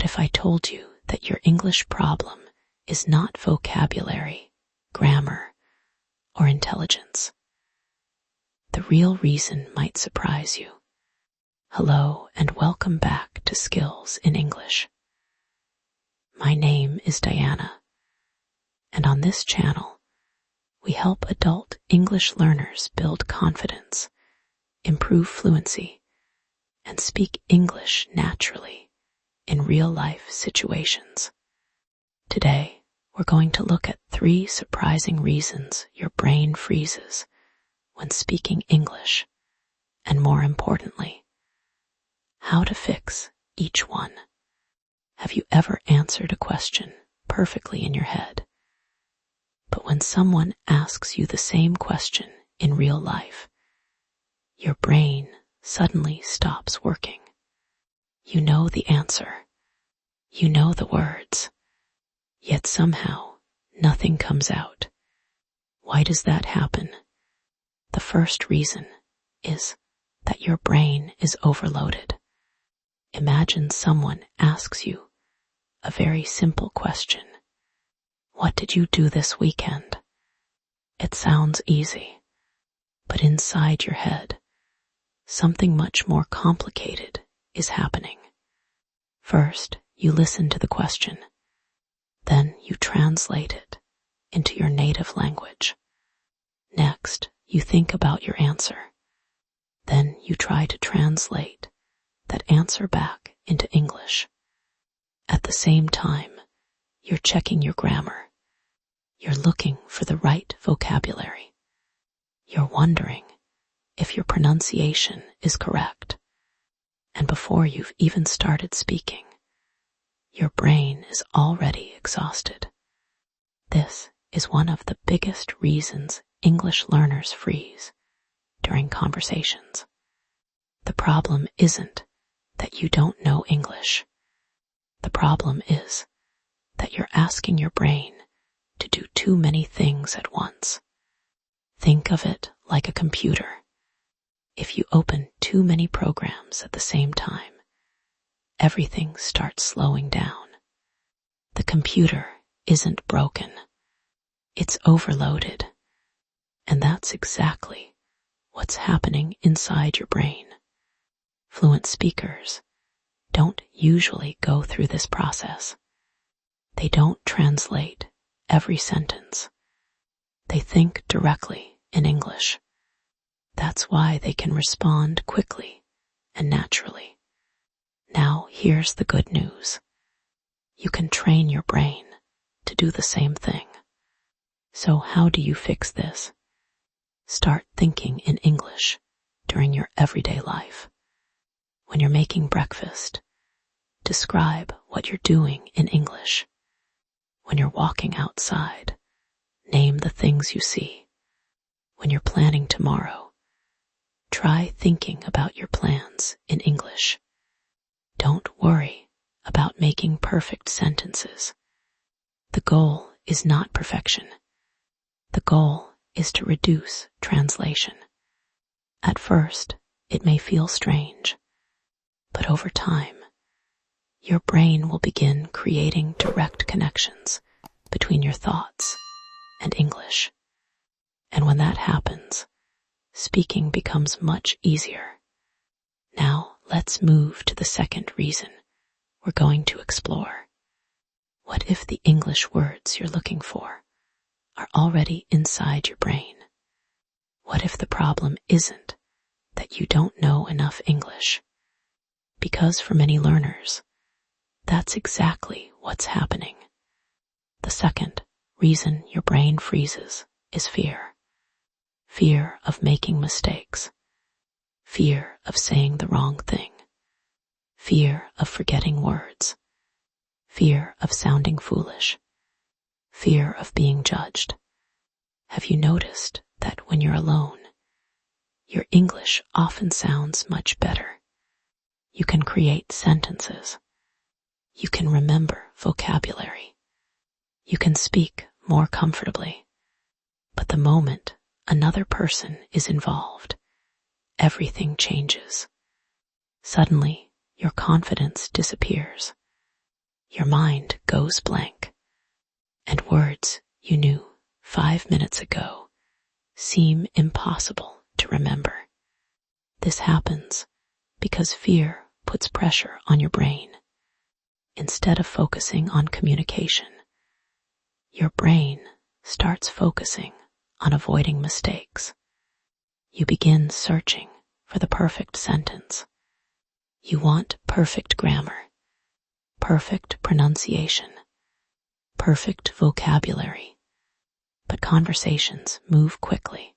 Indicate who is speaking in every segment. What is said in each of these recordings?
Speaker 1: What if I told you that your English problem is not vocabulary, grammar, or intelligence? The real reason might surprise you. Hello and welcome back to Skills in English. My name is Diana, and on this channel, we help adult English learners build confidence, improve fluency, and speak English naturally in real-life situations. Today, we're going to look at 3 surprising reasons your brain freezes when speaking English, and more importantly, how to fix each one. Have you ever answered a question perfectly in your head, but when someone asks you the same question in real life, your brain suddenly stops working? You know the answer, you know the words, yet somehow nothing comes out. Why does that happen? The first reason is that your brain is overloaded. Imagine someone asks you a very simple question. What did you do this weekend? It sounds easy, but inside your head, something much more complicated is happening. First, you listen to the question. Then you translate it into your native language. Next, you think about your answer. Then you try to translate that answer back into English. At the same time, you're checking your grammar. You're looking for the right vocabulary. You're wondering if your pronunciation is correct. And before you've even started speaking, your brain is already exhausted. This is one of the biggest reasons English learners freeze during conversations. The problem isn't that you don't know English. The problem is that you're asking your brain to do too many things at once. Think of it like a computer. If you open too many programs at the same time, everything starts slowing down. The computer isn't broken. It's overloaded. And that's exactly what's happening inside your brain. Fluent speakers don't usually go through this process. They don't translate every sentence. They think directly in English. That's why they can respond quickly and naturally. Now, here's the good news. You can train your brain to do the same thing. So how do you fix this? Start thinking in English during your everyday life. When you're making breakfast, describe what you're doing in English. When you're walking outside, name the things you see. When you're planning tomorrow, try thinking about your plans in English. Don't worry about making perfect sentences. The goal is not perfection. The goal is to reduce translation. At first, it may feel strange, but over time, your brain will begin creating direct connections between your thoughts and English. And when that happens, speaking becomes much easier. Now, let's move to the second reason we're going to explore. What if the English words you're looking for are already inside your brain? What if the problem isn't that you don't know enough English? Because for many learners, that's exactly what's happening. The second reason your brain freezes is fear. Fear of making mistakes. Fear of saying the wrong thing. Fear of forgetting words. Fear of sounding foolish. Fear of being judged. Have you noticed that when you're alone, your English often sounds much better? You can create sentences. You can remember vocabulary. You can speak more comfortably. But the moment another person is involved, everything changes. Suddenly, your confidence disappears. your mind goes blank, and words you knew 5 minutes ago seem impossible to remember. This happens because fear puts pressure on your brain. Instead of focusing on communication, your brain starts focusing on avoiding mistakes. You begin searching for the perfect sentence. You want perfect grammar, perfect pronunciation, perfect vocabulary. But conversations move quickly.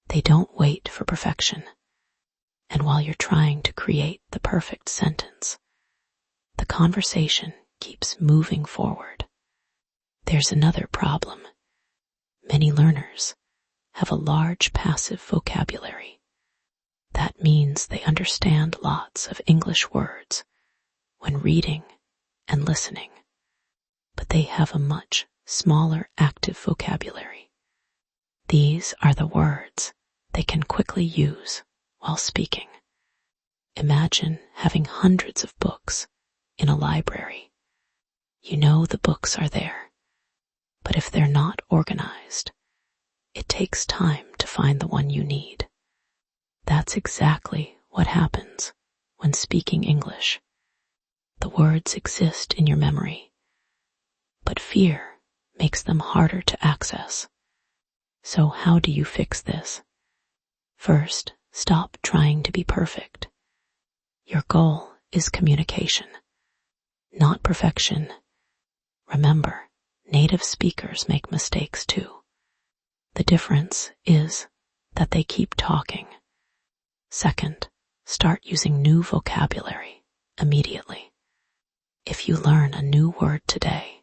Speaker 1: They don't wait for perfection. And while you're trying to create the perfect sentence, the conversation keeps moving forward. There's another problem. Many learners have a large passive vocabulary. That means they understand lots of English words when reading and listening, but they have a much smaller active vocabulary. These are the words they can quickly use while speaking. Imagine having hundreds of books in a library. You know the books are there, but if they're not organized, it takes time to find the one you need. That's exactly what happens when speaking English. The words exist in your memory, but fear makes them harder to access. So how do you fix this? First, stop trying to be perfect. Your goal is communication, not perfection. Remember, native speakers make mistakes too. The difference is that they keep talking. Second, start using new vocabulary immediately. If you learn a new word today,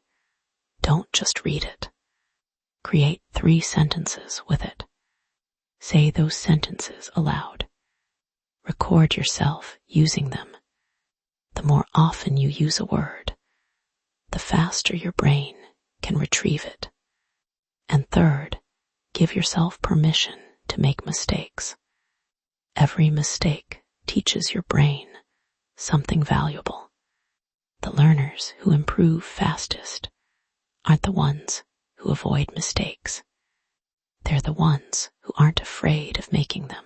Speaker 1: don't just read it. Create 3 sentences with it. Say those sentences aloud. Record yourself using them. The more often you use a word, the faster your brain can retrieve it. And third, give yourself permission to make mistakes. Every mistake teaches your brain something valuable. The learners who improve fastest aren't the ones who avoid mistakes. They're the ones who aren't afraid of making them.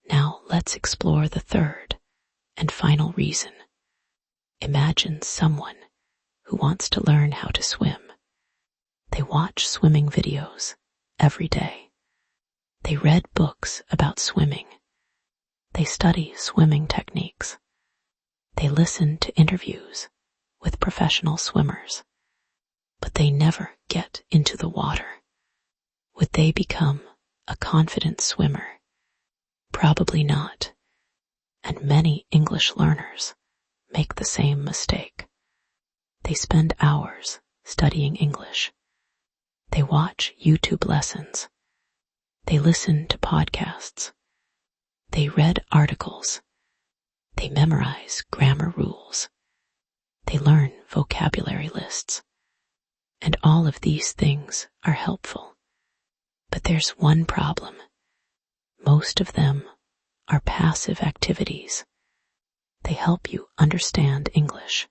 Speaker 1: Now let's explore the third and final reason. Imagine someone who wants to learn how to swim. They watch swimming videos every day. They read books about swimming. They study swimming techniques. They listen to interviews with professional swimmers. But they never get into the water. Would they become a confident swimmer? Probably not. And many English learners make the same mistake. They spend hours studying English. They watch YouTube lessons. They listen to podcasts. They read articles. They memorize grammar rules. They learn vocabulary lists. And all of these things are helpful. But there's one problem. Most of them are passive activities. They help you understand English,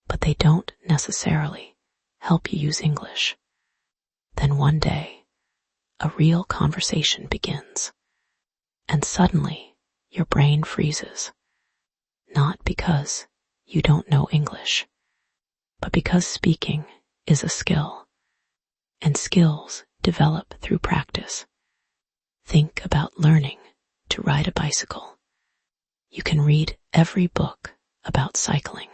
Speaker 1: but they don't necessarily help you use English. Then one day, a real conversation begins, and suddenly your brain freezes. Not because you don't know English, but because speaking is a skill, and skills develop through practice. Think about learning to ride a bicycle. You can read every book about cycling.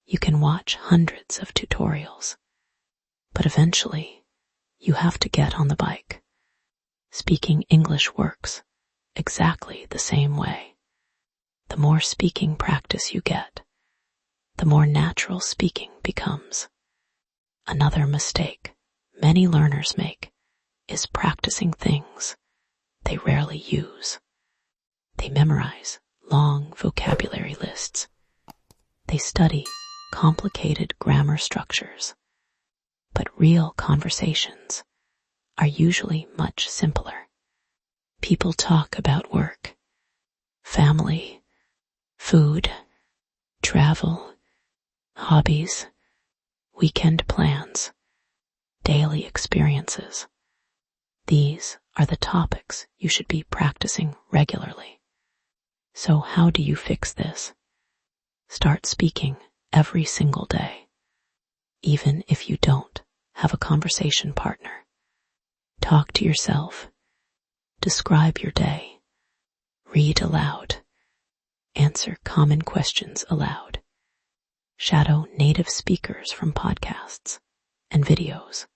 Speaker 1: You can watch hundreds of tutorials, but eventually you have to get on the bike. Speaking English works exactly the same way. The more speaking practice you get, the more natural speaking becomes. Another mistake many learners make is practicing things they rarely use. They memorize long vocabulary lists. They study complicated grammar structures. But real conversations are usually much simpler. People talk about work, family, food, travel, hobbies, weekend plans, daily experiences. These are the topics you should be practicing regularly. So how do you fix this? Start speaking every single day, even if you don't have a conversation partner. Talk to yourself. Describe your day. Read aloud. Answer common questions aloud. Shadow native speakers from podcasts and videos.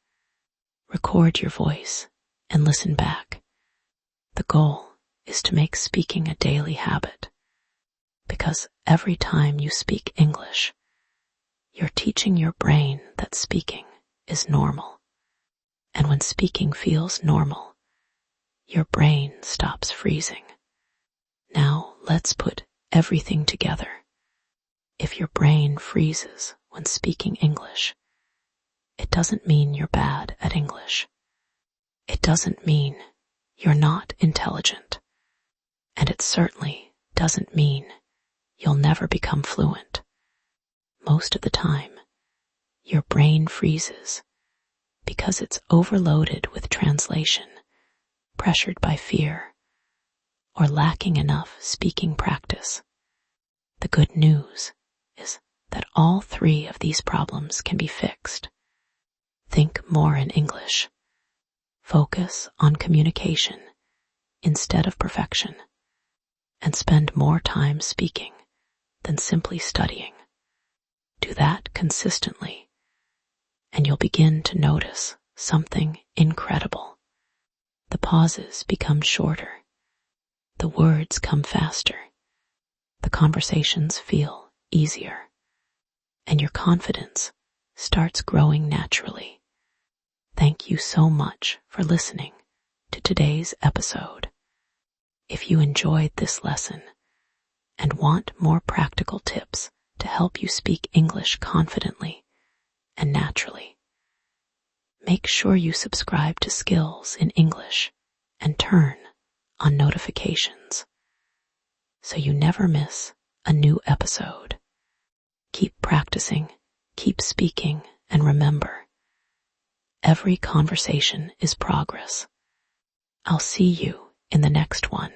Speaker 1: Record your voice and listen back. The goal is to make speaking a daily habit, because every time you speak English, you're teaching your brain that speaking is normal. And when speaking feels normal, your brain stops freezing. Now let's put everything together. If your brain freezes when speaking English, it doesn't mean you're bad at English. It doesn't mean you're not intelligent. And it certainly doesn't mean you'll never become fluent. Most of the time, your brain freezes because it's overloaded with translation, pressured by fear, or lacking enough speaking practice. The good news is that all three of these problems can be fixed. Think more in English. Focus on communication instead of perfection, and spend more time speaking than simply studying. Do that consistently, and you'll begin to notice something incredible. The pauses become shorter. The words come faster. The conversations feel easier. And your confidence starts growing naturally. Thank you so much for listening to today's episode. If you enjoyed this lesson and want more practical tips to help you speak English confidently and naturally, make sure you subscribe to Skills in English and turn on notifications so you never miss a new episode. Keep practicing, keep speaking, and remember, every conversation is progress. I'll see you in the next one.